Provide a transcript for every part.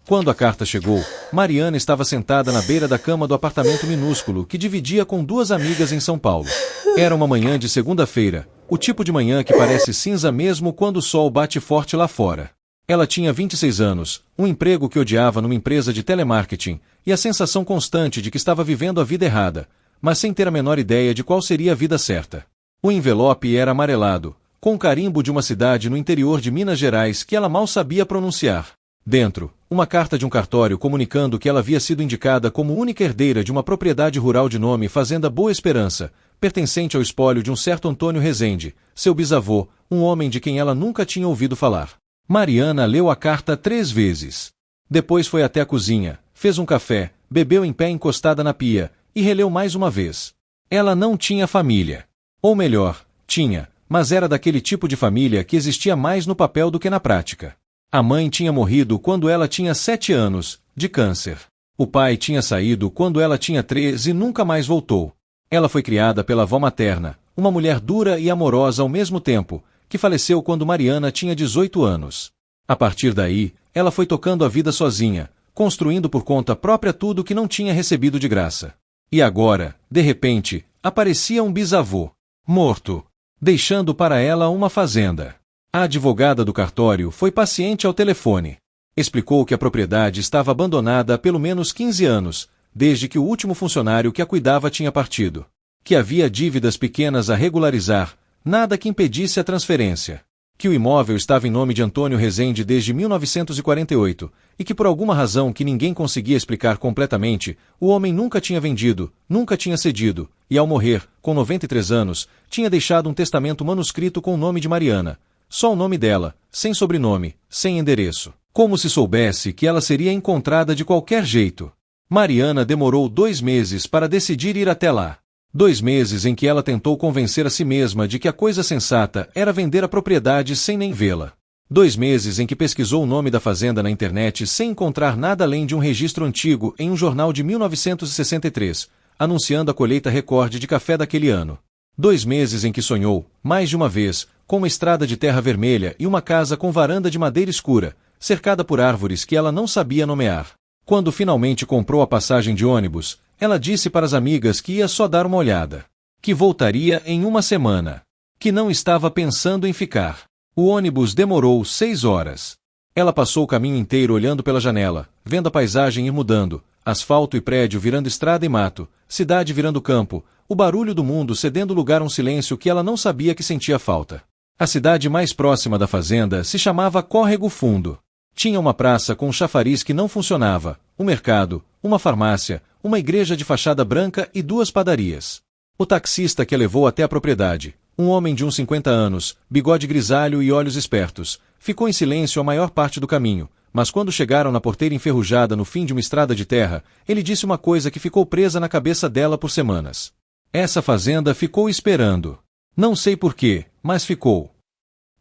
Quando a carta chegou, Mariana estava sentada na beira da cama do apartamento minúsculo que dividia com duas amigas em São Paulo. Era uma manhã de segunda-feira, o tipo de manhã que parece cinza mesmo quando o sol bate forte lá fora. Ela tinha 26 anos, um emprego que odiava numa empresa de telemarketing, e a sensação constante de que estava vivendo a vida errada, mas sem ter a menor ideia de qual seria a vida certa. O envelope era amarelado, com um carimbo de uma cidade no interior de Minas Gerais que ela mal sabia pronunciar. Dentro, uma carta de um cartório comunicando que ela havia sido indicada como única herdeira de uma propriedade rural de nome Fazenda Boa Esperança, pertencente ao espólio de um certo Antônio Rezende, seu bisavô, um homem de quem ela nunca tinha ouvido falar. Mariana leu a carta 3 vezes. Depois foi até a cozinha, fez um café, bebeu em pé encostada na pia, e releu mais uma vez. Ela não tinha família. Ou melhor, tinha, mas era daquele tipo de família que existia mais no papel do que na prática. A mãe tinha morrido quando ela tinha 7 anos, de câncer. O pai tinha saído quando ela tinha 3 e nunca mais voltou. Ela foi criada pela avó materna, uma mulher dura e amorosa ao mesmo tempo, que faleceu quando Mariana tinha 18 anos. A partir daí, ela foi tocando a vida sozinha, construindo por conta própria tudo que não tinha recebido de graça. E agora, de repente, aparecia um bisavô, morto, deixando para ela uma fazenda. A advogada do cartório foi paciente ao telefone. Explicou que a propriedade estava abandonada há pelo menos 15 anos, desde que o último funcionário que a cuidava tinha partido. Que havia dívidas pequenas a regularizar, nada que impedisse a transferência. Que o imóvel estava em nome de Antônio Rezende desde 1948, e que por alguma razão que ninguém conseguia explicar completamente, o homem nunca tinha vendido, nunca tinha cedido, e ao morrer, com 93 anos, tinha deixado um testamento manuscrito com o nome de Mariana. Só o nome dela, sem sobrenome, sem endereço. Como se soubesse que ela seria encontrada de qualquer jeito. Mariana demorou 2 meses para decidir ir até lá. 2 meses em que ela tentou convencer a si mesma de que a coisa sensata era vender a propriedade sem nem vê-la. 2 meses em que pesquisou o nome da fazenda na internet sem encontrar nada além de um registro antigo em um jornal de 1963, anunciando a colheita recorde de café daquele ano. 2 meses em que sonhou, mais de uma vez, com uma estrada de terra vermelha e uma casa com varanda de madeira escura, cercada por árvores que ela não sabia nomear. Quando finalmente comprou a passagem de ônibus, ela disse para as amigas que ia só dar uma olhada. Que voltaria em uma semana. Que não estava pensando em ficar. O ônibus demorou 6 horas. Ela passou o caminho inteiro olhando pela janela, vendo a paisagem ir mudando, asfalto e prédio virando estrada e mato, cidade virando campo, o barulho do mundo cedendo lugar a um silêncio que ela não sabia que sentia falta. A cidade mais próxima da fazenda se chamava Córrego Fundo. Tinha uma praça com um chafariz que não funcionava, um mercado, uma farmácia, uma igreja de fachada branca e 2 padarias. O taxista que a levou até a propriedade, um homem de uns 50 anos, bigode grisalho e olhos espertos, ficou em silêncio a maior parte do caminho, mas quando chegaram na porteira enferrujada no fim de uma estrada de terra, ele disse uma coisa que ficou presa na cabeça dela por semanas. Essa fazenda ficou esperando. Não sei porquê, mas ficou.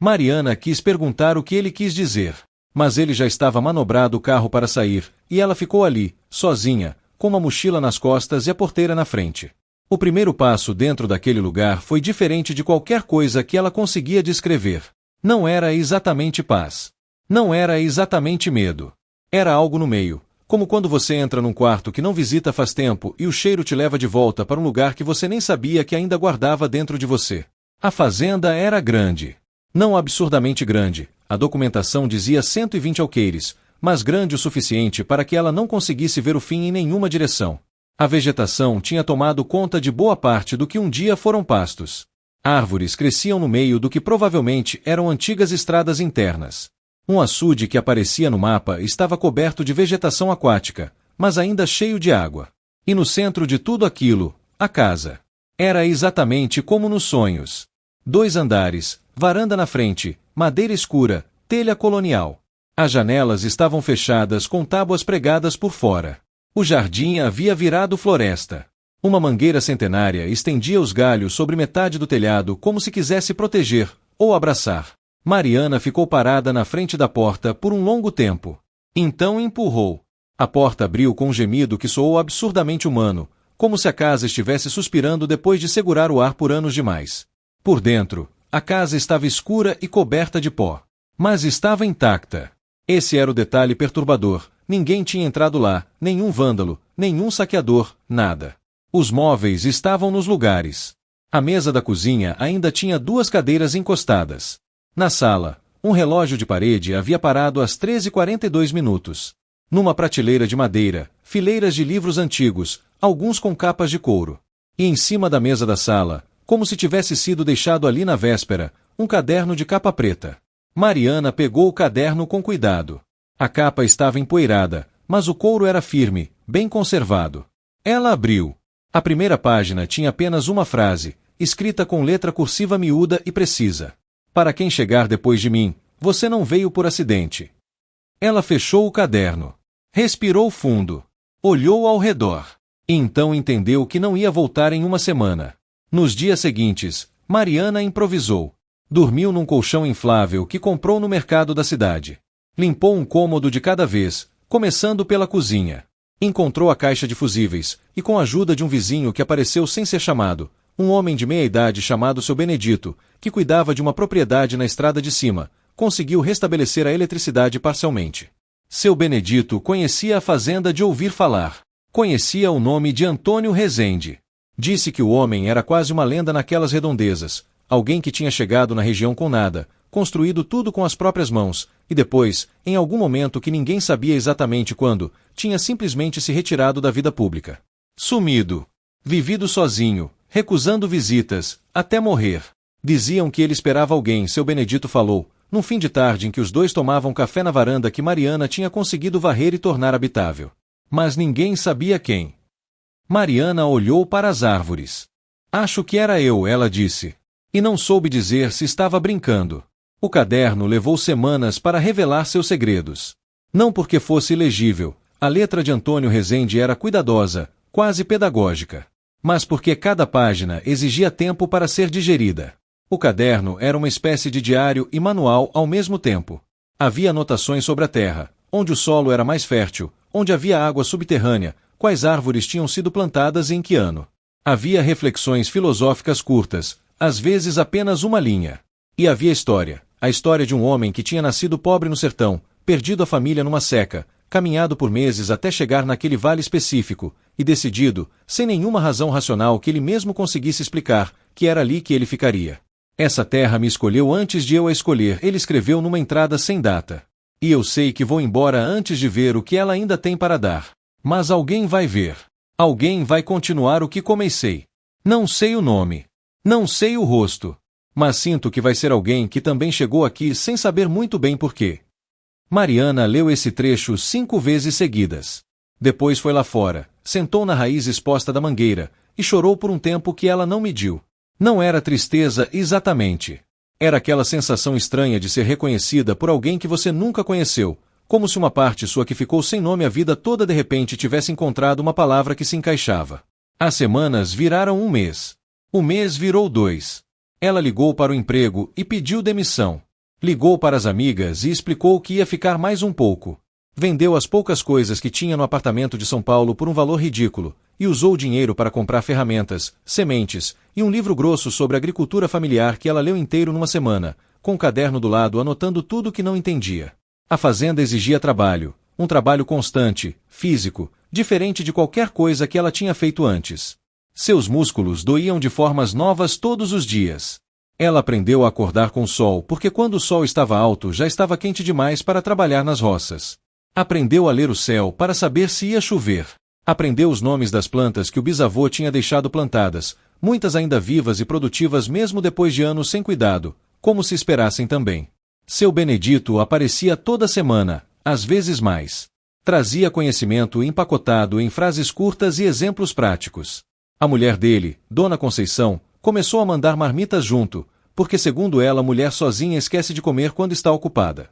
Mariana quis perguntar o que ele quis dizer. Mas ele já estava manobrado o carro para sair, e ela ficou ali, sozinha, com uma mochila nas costas e a porteira na frente. O primeiro passo dentro daquele lugar foi diferente de qualquer coisa que ela conseguia descrever. Não era exatamente paz. Não era exatamente medo. Era algo no meio, como quando você entra num quarto que não visita faz tempo e o cheiro te leva de volta para um lugar que você nem sabia que ainda guardava dentro de você. A fazenda era grande. Não absurdamente grande. A documentação dizia 120 alqueires, mas grande o suficiente para que ela não conseguisse ver o fim em nenhuma direção. A vegetação tinha tomado conta de boa parte do que um dia foram pastos. Árvores cresciam no meio do que provavelmente eram antigas estradas internas. Um açude que aparecia no mapa estava coberto de vegetação aquática, mas ainda cheio de água. E no centro de tudo aquilo, a casa. Era exatamente como nos sonhos. 2 andares, varanda na frente, madeira escura, telha colonial. As janelas estavam fechadas com tábuas pregadas por fora. O jardim havia virado floresta. Uma mangueira centenária estendia os galhos sobre metade do telhado como se quisesse proteger, ou abraçar. Mariana ficou parada na frente da porta por um longo tempo. Então empurrou. A porta abriu com um gemido que soou absurdamente humano, como se a casa estivesse suspirando depois de segurar o ar por anos demais. Por dentro, a casa estava escura e coberta de pó. Mas estava intacta. Esse era o detalhe perturbador, ninguém tinha entrado lá, nenhum vândalo, nenhum saqueador, nada. Os móveis estavam nos lugares. A mesa da cozinha ainda tinha 2 cadeiras encostadas. Na sala, um relógio de parede havia parado às 13h42. Numa prateleira de madeira, fileiras de livros antigos, alguns com capas de couro. E em cima da mesa da sala, como se tivesse sido deixado ali na véspera, um caderno de capa preta. Mariana pegou o caderno com cuidado. A capa estava empoeirada, mas o couro era firme, bem conservado. Ela abriu. A primeira página tinha apenas uma frase, escrita com letra cursiva miúda e precisa. Para quem chegar depois de mim, você não veio por acidente. Ela fechou o caderno. Respirou fundo. Olhou ao redor. E então entendeu que não ia voltar em uma semana. Nos dias seguintes, Mariana improvisou. Dormiu num colchão inflável que comprou no mercado da cidade. Limpou um cômodo de cada vez, começando pela cozinha. Encontrou a caixa de fusíveis, e com a ajuda de um vizinho que apareceu sem ser chamado, um homem de meia-idade chamado Seu Benedito, que cuidava de uma propriedade na estrada de cima, conseguiu restabelecer a eletricidade parcialmente. Seu Benedito conhecia a fazenda de ouvir falar. Conhecia o nome de Antônio Rezende. Disse que o homem era quase uma lenda naquelas redondezas, alguém que tinha chegado na região com nada, construído tudo com as próprias mãos, e depois, em algum momento que ninguém sabia exatamente quando, tinha simplesmente se retirado da vida pública. Sumido. Vivido sozinho, recusando visitas, até morrer. Diziam que ele esperava alguém, Seu Benedito falou, num fim de tarde em que os dois tomavam café na varanda que Mariana tinha conseguido varrer e tornar habitável. Mas ninguém sabia quem. Mariana olhou para as árvores. Acho que era eu, ela disse. E não soube dizer se estava brincando. O caderno levou semanas para revelar seus segredos. Não porque fosse ilegível, a letra de Antônio Rezende era cuidadosa, quase pedagógica. Mas porque cada página exigia tempo para ser digerida. O caderno era uma espécie de diário e manual ao mesmo tempo. Havia anotações sobre a terra, onde o solo era mais fértil, onde havia água subterrânea, quais árvores tinham sido plantadas e em que ano. Havia reflexões filosóficas curtas, às vezes apenas uma linha. E havia história, a história de um homem que tinha nascido pobre no sertão, perdido a família numa seca, caminhado por meses até chegar naquele vale específico, e decidido, sem nenhuma razão racional que ele mesmo conseguisse explicar, que era ali que ele ficaria. Essa terra me escolheu antes de eu a escolher, ele escreveu numa entrada sem data. E eu sei que vou embora antes de ver o que ela ainda tem para dar. Mas alguém vai ver. Alguém vai continuar o que comecei. Não sei o nome. Não sei o rosto. Mas sinto que vai ser alguém que também chegou aqui sem saber muito bem porquê. Mariana leu esse trecho 5 vezes seguidas. Depois foi lá fora, sentou na raiz exposta da mangueira, e chorou por um tempo que ela não mediu. Não era tristeza exatamente. Era aquela sensação estranha de ser reconhecida por alguém que você nunca conheceu, como se uma parte sua que ficou sem nome a vida toda de repente tivesse encontrado uma palavra que se encaixava. As semanas viraram um mês. O mês virou 2. Ela ligou para o emprego e pediu demissão. Ligou para as amigas e explicou que ia ficar mais um pouco. Vendeu as poucas coisas que tinha no apartamento de São Paulo por um valor ridículo, e usou o dinheiro para comprar ferramentas, sementes, e um livro grosso sobre agricultura familiar que ela leu inteiro numa semana, com um caderno do lado anotando tudo o que não entendia. A fazenda exigia trabalho, um trabalho constante, físico, diferente de qualquer coisa que ela tinha feito antes. Seus músculos doíam de formas novas todos os dias. Ela aprendeu a acordar com o sol, porque quando o sol estava alto já estava quente demais para trabalhar nas roças. Aprendeu a ler o céu para saber se ia chover. Aprendeu os nomes das plantas que o bisavô tinha deixado plantadas, muitas ainda vivas e produtivas mesmo depois de anos sem cuidado, como se esperassem também. Seu Benedito aparecia toda semana, às vezes mais. Trazia conhecimento empacotado em frases curtas e exemplos práticos. A mulher dele, Dona Conceição, começou a mandar marmitas junto, porque segundo ela, mulher sozinha esquece de comer quando está ocupada.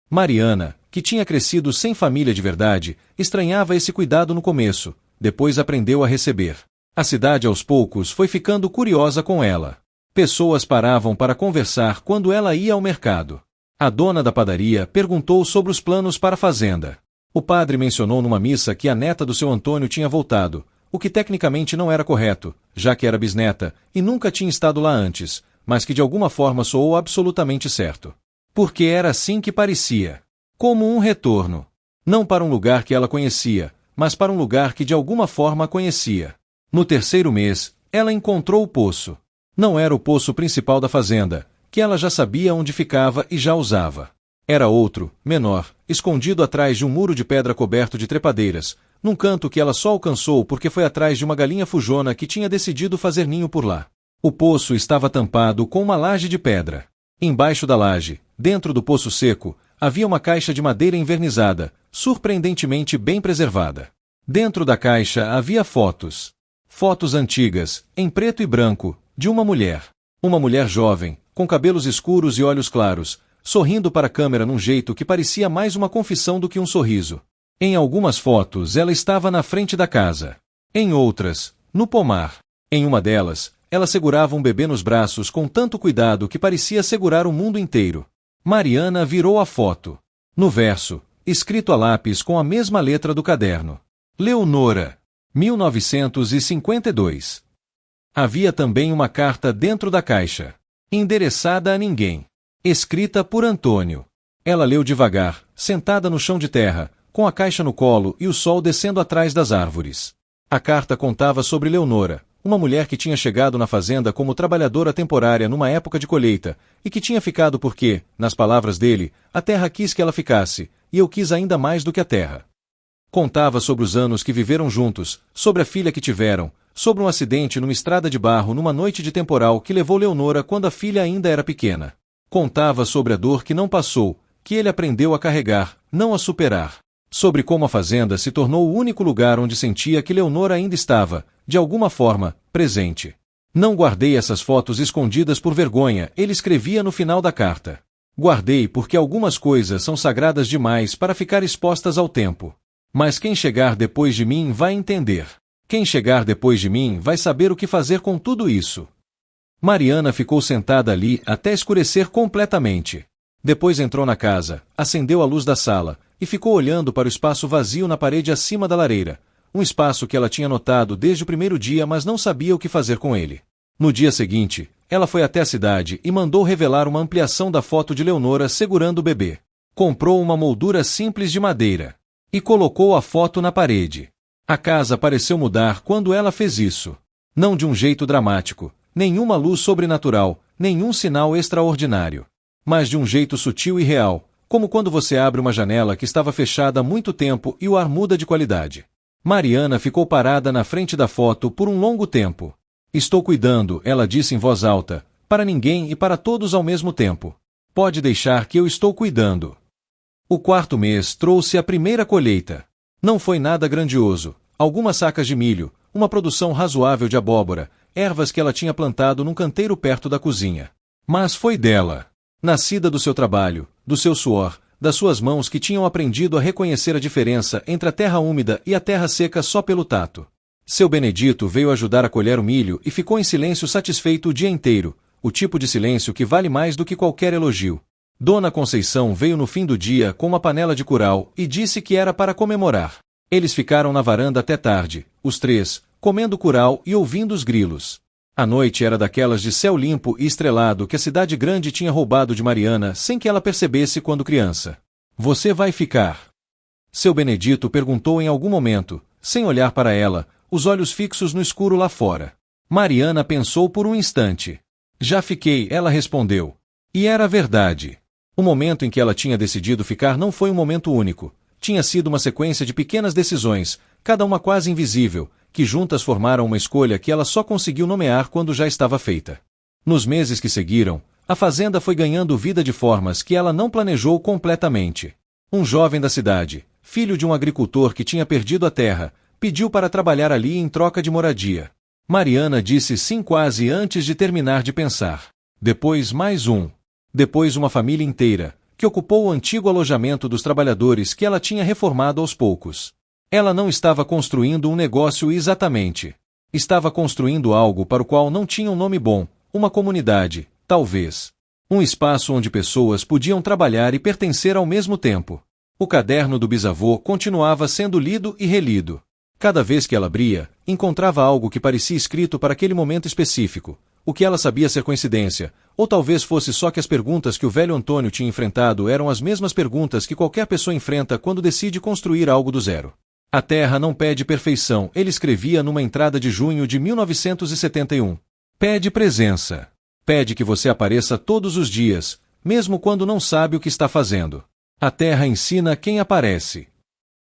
Mariana, que tinha crescido sem família de verdade, estranhava esse cuidado no começo, depois aprendeu a receber. A cidade aos poucos foi ficando curiosa com ela. Pessoas paravam para conversar quando ela ia ao mercado. A dona da padaria perguntou sobre os planos para a fazenda. O padre mencionou numa missa que a neta do seu Antônio tinha voltado, o que tecnicamente não era correto, já que era bisneta, e nunca tinha estado lá antes, mas que de alguma forma soou absolutamente certo. Porque era assim que parecia. Como um retorno. Não para um lugar que ela conhecia, mas para um lugar que de alguma forma a conhecia. No terceiro mês, ela encontrou o poço. Não era o poço principal da fazenda, que ela já sabia onde ficava e já usava. Era outro, menor, escondido atrás de um muro de pedra coberto de trepadeiras, num canto que ela só alcançou porque foi atrás de uma galinha fujona que tinha decidido fazer ninho por lá. O poço estava tampado com uma laje de pedra. Embaixo da laje, dentro do poço seco, havia uma caixa de madeira envernizada, surpreendentemente bem preservada. Dentro da caixa havia fotos. Fotos antigas, em preto e branco, de uma mulher. Uma mulher jovem, com cabelos escuros e olhos claros, sorrindo para a câmera num jeito que parecia mais uma confissão do que um sorriso. Em algumas fotos ela estava na frente da casa. Em outras, no pomar. Em uma delas, ela segurava um bebê nos braços com tanto cuidado que parecia segurar o mundo inteiro. Mariana virou a foto. No verso, escrito a lápis com a mesma letra do caderno. Leonora, 1952. Havia também uma carta dentro da caixa, endereçada a ninguém, escrita por Antônio. Ela leu devagar, sentada no chão de terra, com a caixa no colo e o sol descendo atrás das árvores. A carta contava sobre Leonora, uma mulher que tinha chegado na fazenda como trabalhadora temporária numa época de colheita, e que tinha ficado porque, nas palavras dele, a terra quis que ela ficasse, e eu quis ainda mais do que a terra. Contava sobre os anos que viveram juntos, sobre a filha que tiveram, sobre um acidente numa estrada de barro numa noite de temporal que levou Leonora quando a filha ainda era pequena. Contava sobre a dor que não passou, que ele aprendeu a carregar, não a superar. Sobre como a fazenda se tornou o único lugar onde sentia que Leonora ainda estava, de alguma forma, presente. Não guardei essas fotos escondidas por vergonha, ele escrevia no final da carta. Guardei porque algumas coisas são sagradas demais para ficar expostas ao tempo. Mas quem chegar depois de mim vai entender. Quem chegar depois de mim vai saber o que fazer com tudo isso. Mariana ficou sentada ali até escurecer completamente. Depois entrou na casa, acendeu a luz da sala, e ficou olhando para o espaço vazio na parede acima da lareira, um espaço que ela tinha notado desde o primeiro dia, mas não sabia o que fazer com ele. No dia seguinte, ela foi até a cidade e mandou revelar uma ampliação da foto de Leonora segurando o bebê. Comprou uma moldura simples de madeira e colocou a foto na parede. A casa pareceu mudar quando ela fez isso. Não de um jeito dramático, nenhuma luz sobrenatural, nenhum sinal extraordinário, mas de um jeito sutil e real, como quando você abre uma janela que estava fechada há muito tempo e o ar muda de qualidade. Mariana ficou parada na frente da foto por um longo tempo. Estou cuidando, ela disse em voz alta, para ninguém e para todos ao mesmo tempo. Pode deixar que eu estou cuidando. O quarto mês trouxe a primeira colheita. Não foi nada grandioso, algumas sacas de milho, uma produção razoável de abóbora, ervas que ela tinha plantado num canteiro perto da cozinha. Mas foi dela. Nascida do seu trabalho, do seu suor, das suas mãos que tinham aprendido a reconhecer a diferença entre a terra úmida e a terra seca só pelo tato. Seu Benedito veio ajudar a colher o milho e ficou em silêncio satisfeito o dia inteiro, o tipo de silêncio que vale mais do que qualquer elogio. Dona Conceição veio no fim do dia com uma panela de curau e disse que era para comemorar. Eles ficaram na varanda até tarde, os três, comendo curau e ouvindo os grilos. A noite era daquelas de céu limpo e estrelado que a cidade grande tinha roubado de Mariana sem que ela percebesse quando criança. Você vai ficar? Seu Benedito perguntou em algum momento, sem olhar para ela, os olhos fixos no escuro lá fora. Mariana pensou por um instante. Já fiquei, ela respondeu. E era verdade. O momento em que ela tinha decidido ficar não foi um momento único. Tinha sido uma sequência de pequenas decisões, cada uma quase invisível, que juntas formaram uma escolha que ela só conseguiu nomear quando já estava feita. Nos meses que seguiram, a fazenda foi ganhando vida de formas que ela não planejou completamente. Um jovem da cidade, filho de um agricultor que tinha perdido a terra, pediu para trabalhar ali em troca de moradia. Mariana disse sim quase antes de terminar de pensar. Depois mais um. Depois uma família inteira, que ocupou o antigo alojamento dos trabalhadores que ela tinha reformado aos poucos. Ela não estava construindo um negócio exatamente. Estava construindo algo para o qual não tinha um nome bom, uma comunidade, talvez. Um espaço onde pessoas podiam trabalhar e pertencer ao mesmo tempo. O caderno do bisavô continuava sendo lido e relido. Cada vez que ela abria, encontrava algo que parecia escrito para aquele momento específico. O que ela sabia ser coincidência, ou talvez fosse só que as perguntas que o velho Antônio tinha enfrentado eram as mesmas perguntas que qualquer pessoa enfrenta quando decide construir algo do zero. A Terra não pede perfeição, ele escrevia numa entrada de junho de 1971. Pede presença. Pede que você apareça todos os dias, mesmo quando não sabe o que está fazendo. A Terra ensina quem aparece.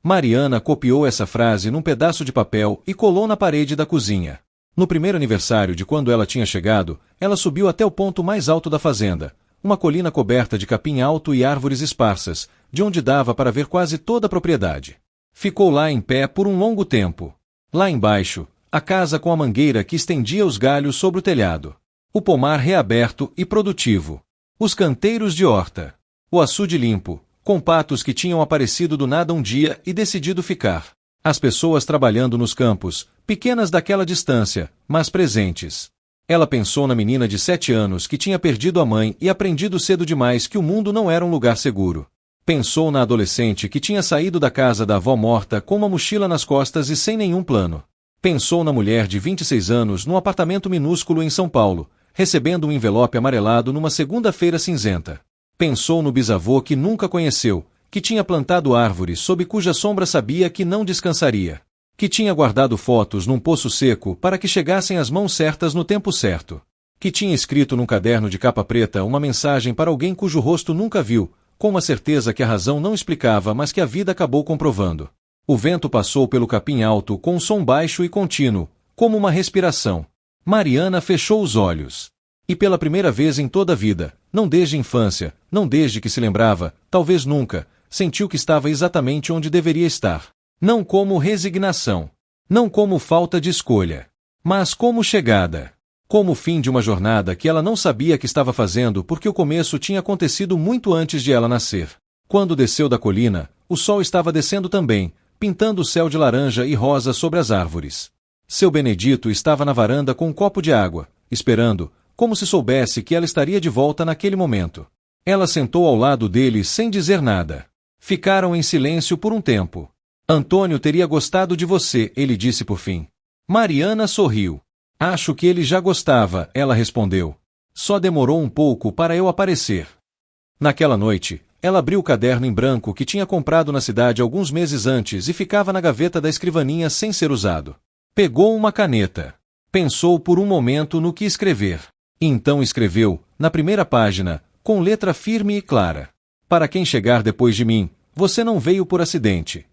Mariana copiou essa frase num pedaço de papel e colou na parede da cozinha. No primeiro aniversário de quando ela tinha chegado, ela subiu até o ponto mais alto da fazenda, uma colina coberta de capim alto e árvores esparsas, de onde dava para ver quase toda a propriedade. Ficou lá em pé por um longo tempo. Lá embaixo, a casa com a mangueira que estendia os galhos sobre o telhado. O pomar reaberto e produtivo. Os canteiros de horta. O açude limpo, com patos que tinham aparecido do nada um dia e decidido ficar. As pessoas trabalhando nos campos, pequenas daquela distância, mas presentes. Ela pensou na menina de 7 anos que tinha perdido a mãe e aprendido cedo demais que o mundo não era um lugar seguro. Pensou na adolescente que tinha saído da casa da avó morta com uma mochila nas costas e sem nenhum plano. Pensou na mulher de 26 anos num apartamento minúsculo em São Paulo, recebendo um envelope amarelado numa segunda-feira cinzenta. Pensou no bisavô que nunca conheceu, que tinha plantado árvores sob cuja sombra sabia que não descansaria. Que tinha guardado fotos num poço seco para que chegassem às mãos certas no tempo certo. Que tinha escrito num caderno de capa preta uma mensagem para alguém cujo rosto nunca viu, com uma certeza que a razão não explicava mas que a vida acabou comprovando. O vento passou pelo capim alto com um som baixo e contínuo, como uma respiração. Mariana fechou os olhos. E pela primeira vez em toda a vida, não desde a infância, não desde que se lembrava, talvez nunca, sentiu que estava exatamente onde deveria estar. Não como resignação. Não como falta de escolha. Mas como chegada. Como o fim de uma jornada que ela não sabia que estava fazendo porque o começo tinha acontecido muito antes de ela nascer. Quando desceu da colina, o sol estava descendo também, pintando o céu de laranja e rosa sobre as árvores. Seu Benedito estava na varanda com um copo de água, esperando, como se soubesse que ela estaria de volta naquele momento. Ela sentou ao lado dele sem dizer nada. Ficaram em silêncio por um tempo. Antônio teria gostado de você, ele disse por fim. Mariana sorriu. Acho que ele já gostava, ela respondeu. Só demorou um pouco para eu aparecer. Naquela noite, ela abriu o caderno em branco que tinha comprado na cidade alguns meses antes e ficava na gaveta da escrivaninha sem ser usado. Pegou uma caneta. Pensou por um momento no que escrever. E então escreveu, na primeira página, com letra firme e clara. Para quem chegar depois de mim, você não veio por acidente.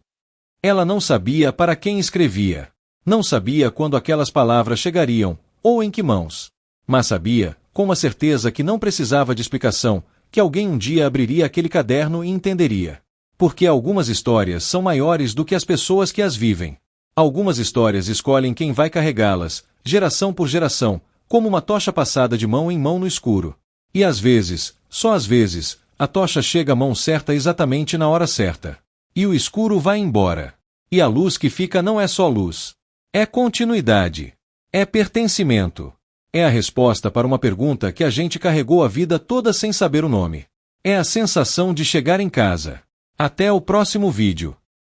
Ela não sabia para quem escrevia. Não sabia quando aquelas palavras chegariam, ou em que mãos. Mas sabia, com uma certeza que não precisava de explicação, que alguém um dia abriria aquele caderno e entenderia. Porque algumas histórias são maiores do que as pessoas que as vivem. Algumas histórias escolhem quem vai carregá-las, geração por geração, como uma tocha passada de mão em mão no escuro. E às vezes, só às vezes, a tocha chega à mão certa exatamente na hora certa. E o escuro vai embora. E a luz que fica não é só luz. É continuidade. É pertencimento. É a resposta para uma pergunta que a gente carregou a vida toda sem saber o nome. É a sensação de chegar em casa. Até o próximo vídeo.